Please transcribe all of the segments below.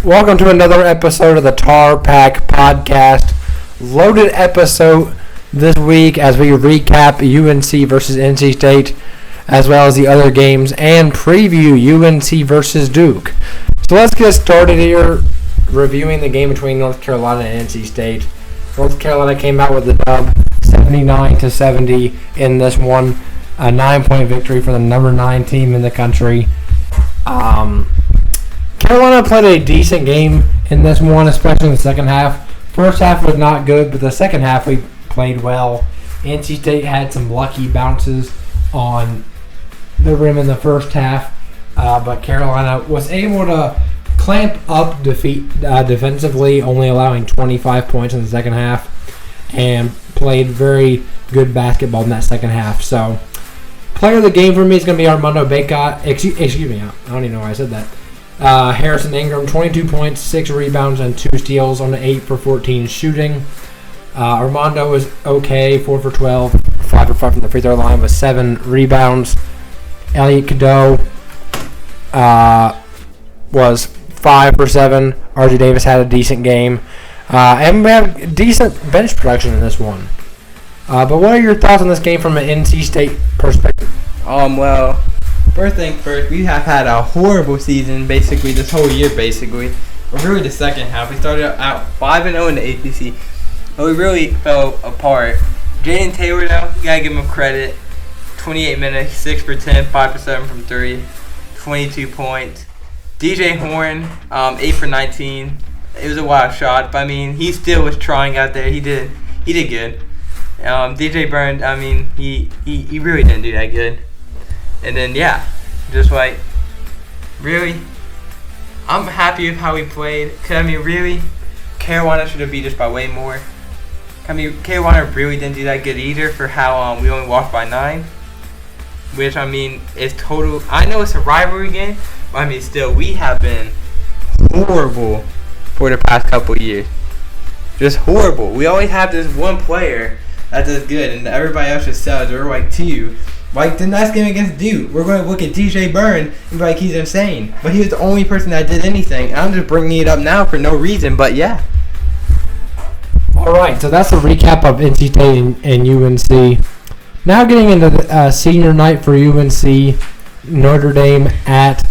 Welcome to another episode of the TarPack podcast. Loaded episode this week as we recap UNC versus NC State, as well as the other games, and preview UNC versus Duke. So let's get started here, reviewing the game between North Carolina and NC State. North Carolina came out with the dub, 79-70 in this one, a 9-point victory for the number 9 team in the country. Carolina played a decent game in this one, especially in the second half. First half was not good, but the second half we played well. NC State had some lucky bounces on the rim in the first half, but Carolina was able to clamp up defensively, only allowing 25 points in the second half, and played very good basketball in that second half. So, player of the game for me is going to be Armando Bacot. Excuse me, I don't even know why I said that. Harrison Ingram, 22 points, 6 rebounds, and 2 steals on the 8 for 14 shooting. Armando was okay, 4 for 12, 5 for 5 from the free throw line with 7 rebounds. Elliot Cadeau was 5 for 7. RJ Davis had a decent game. And we have decent bench production in this one. But what are your thoughts on this game from an NC State perspective? Well, first thing first, we have had a horrible season, basically, this whole year, basically. Or really the second half. We started out 5-0 in the ACC, but we really fell apart. Jaden Taylor, though, you gotta give him credit. 28 minutes, 6 for 10, 5 for 7 from 3, 22 points. DJ Horn, 8 for 19. It was a wild shot, but I mean, he still was trying out there. He did good. DJ Byrne, I mean, he really didn't do that good. And then, just like, really, I'm happy with how we played. Because, I mean, really, Carolina should have beat us by way more. I mean, Carolina really didn't do that good either for how we only lost by 9. Which, I mean, is total. I know it's a rivalry game, but, I mean, still, we have been horrible for the past couple of years. Just horrible. We always have this one player that does good, and everybody else just sucks. We're like 2. Like the last game against Duke, we're going to look at DJ Byrne and be like, he's insane. But he was the only person that did anything. And I'm just bringing it up now for no reason, but yeah. All right, so that's a recap of NC State and UNC. Now getting into the senior night for UNC, Notre Dame at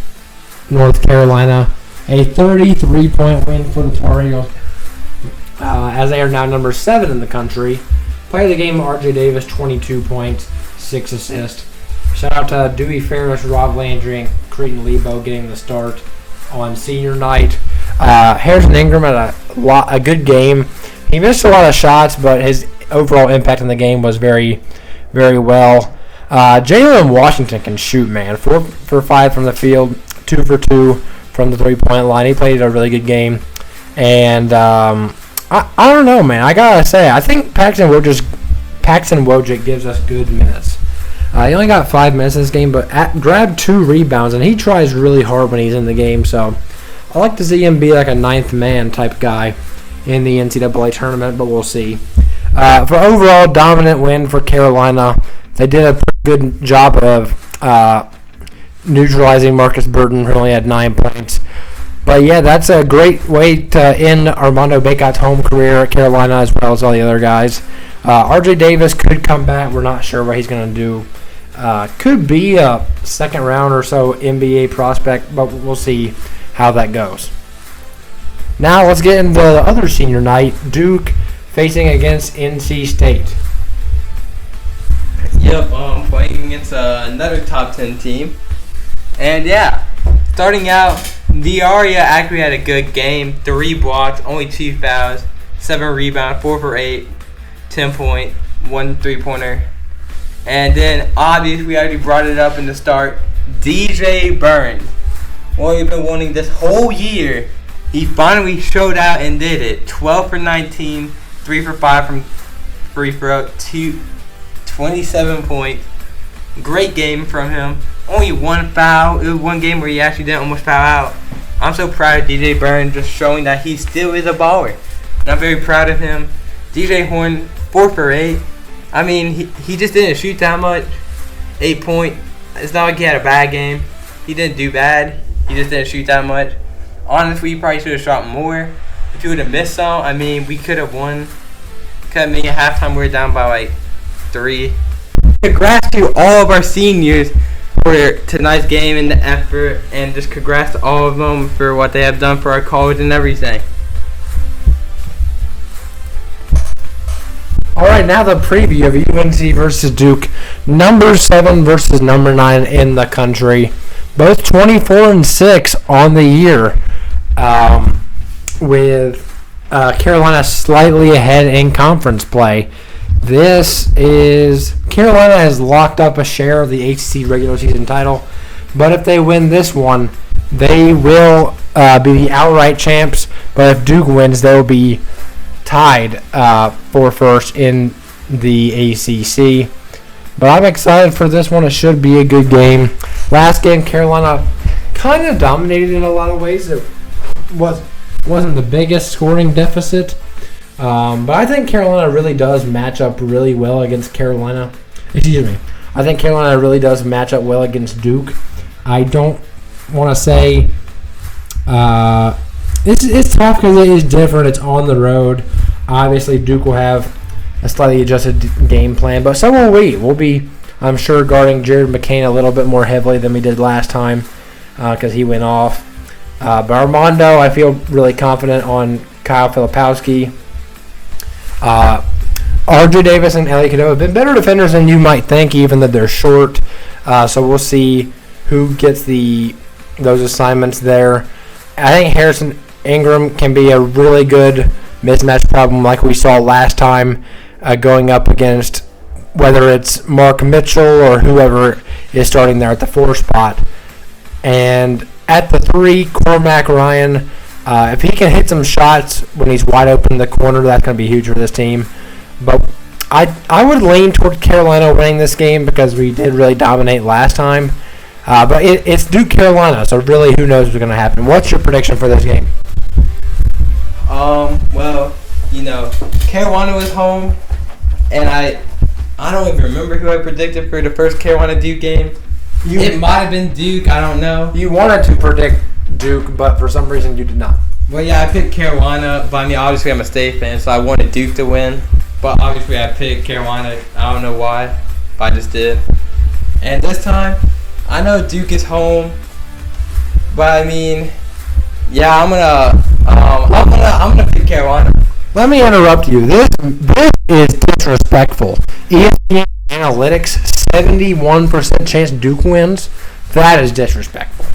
North Carolina. A 33-point win for the Tar Heels, as they are now number 7 in the country. Player of the game, RJ Davis, 22 points. 6 assists. Shout out to Dewey Ferris, Rob Landry, and Cretan Lebo getting the start on senior night. Harrison Ingram had a good game. He missed a lot of shots, but his overall impact in the game was very, very well. Jalen Washington can shoot, man. 4 for 5 from the field, 2 for 2 from the 3-point line. He played a really good game. And I don't know, man. I gotta say, I think Paxton Wojcik gives us good minutes. He only got 5 minutes in this game, but grabbed 2 rebounds, and he tries really hard when he's in the game. So I like to see him be like a 9th man type guy in the NCAA tournament, but we'll see. For overall dominant win for Carolina, they did a pretty good job of neutralizing Marcus Burton, who only had 9 points. But yeah, that's a great way to end Armando Bacot's home career at Carolina, as well as all the other guys. RJ Davis could come back. We're not sure what he's going to do. Could be a second round or so NBA prospect, but we'll see how that goes. Now let's get into the other senior night. Duke facing against NC State. Yep, playing against another top 10 team. And starting out, Diarra actually had a good game. 3 blocks, only 2 fouls, 7 rebounds, 4 for 8. 10 point, 1 3-pointer. And then, obviously, we already brought it up in the start. DJ Byrne. What we've been wanting this whole year. He finally showed out and did it. 12 for 19, 3 for 5 from free throw, 27 points. Great game from him. Only 1 foul. It was one game where he actually didn't almost foul out. I'm so proud of DJ Byrne, just showing that he still is a baller. And I'm very proud of him. DJ Horn, 4 for 8. I mean, he just didn't shoot that much. 8 point. It's not like he had a bad game. He didn't do bad. He just didn't shoot that much. honestly, we probably should have shot more. If you would have missed some, I mean, we could have won. At halftime, we were down by like 3. Congrats to all of our seniors for tonight's game and the effort, and just congrats to all of them for what they have done for our college and everything. All right, now the preview of UNC versus Duke. Number 7 versus number 9 in the country. Both 24-6 on the year, with Carolina slightly ahead in conference play. Carolina has locked up a share of the ACC regular season title, but if they win this one, they will be the outright champs. But if Duke wins, they'll be tied for first in the ACC. But I'm excited for this one. It should be a good game. Last game, Carolina kind of dominated in a lot of ways. It wasn't the biggest scoring deficit. But I think Carolina really does match up really well against Carolina. Excuse me. I think Carolina really does match up well against Duke. I don't want to say it's tough because it is different. It's on the road. Obviously, Duke will have a slightly adjusted game plan, but so will we. We'll be, I'm sure, guarding Jared McCain a little bit more heavily than we did last time because he went off. But Armando, I feel really confident on Kyle Filipowski. RJ Davis and Ellie Cadeau have been better defenders than you might think, even though they're short. So we'll see who gets those assignments there. I think Harrison Ingram can be a really good mismatch problem like we saw last time, going up against whether it's Mark Mitchell or whoever is starting there at the 4 spot. And at the 3, Cormac Ryan, if he can hit some shots when he's wide open in the corner, that's going to be huge for this team. But I would lean toward Carolina winning this game because we did really dominate last time. But it's Duke Carolina, so really who knows what's going to happen. What's your prediction for this game? Well, Carolina was home, and I don't even remember who I predicted for the first Carolina-Duke game. It might have been Duke, I don't know. You wanted to predict Duke, but for some reason you did not. Well, yeah, I picked Carolina, but I mean, obviously I'm a State fan, so I wanted Duke to win. But obviously I picked Carolina. I don't know why, but I just did. And this time, I know Duke is home, but I mean, yeah, I'm gonna pick Carolina. Let me interrupt you. This is disrespectful. ESPN Analytics, 71% chance Duke wins. That is disrespectful.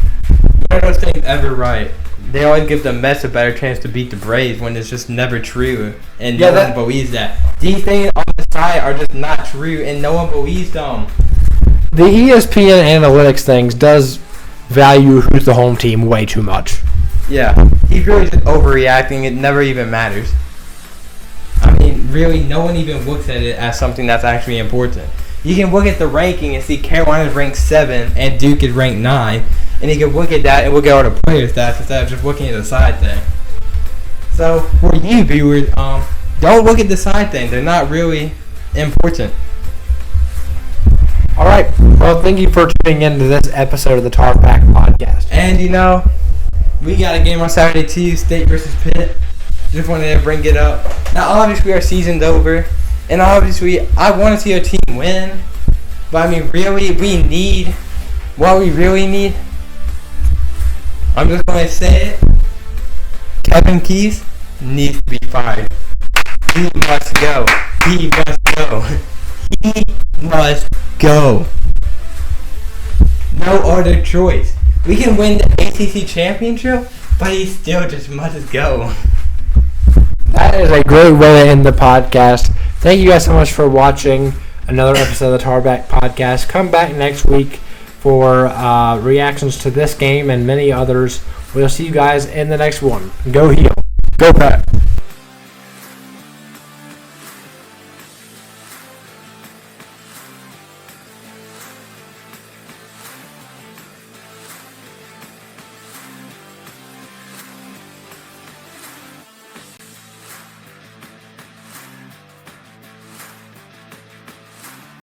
None of those things ever right. They always give the Mets a better chance to beat the Braves when it's just never true, and no one believes that. These things on the site are just not true, and no one believes them. The ESPN Analytics things does value who's the home team way too much. Yeah, he's really just overreacting. It never even matters. I mean, really, no one even looks at it as something that's actually important. You can look at the ranking and see Carolina's ranked 7 and Duke is ranked 9. And you can look at that and look at all the player stats instead of just looking at the side thing. So, for you viewers, don't look at the side thing. They're not really important. All right. Well, thank you for tuning in to this episode of the TarPack podcast. And, we got a game on Saturday, too, State versus Pitt. Just wanted to bring it up. Now, obviously, our season's over. And obviously, I want to see our team win. But, I mean, really, what we really need, I'm just going to say it. Kevin Keys needs to be fired. He must go. He must go. He must go. No other choice. We can win the ACC championship, but he still just must go. That is a great way to end the podcast. Thank you guys so much for watching another episode of the TarPack podcast. Come back next week for reactions to this game and many others. We'll see you guys in the next one. Go Heel. Go Pack.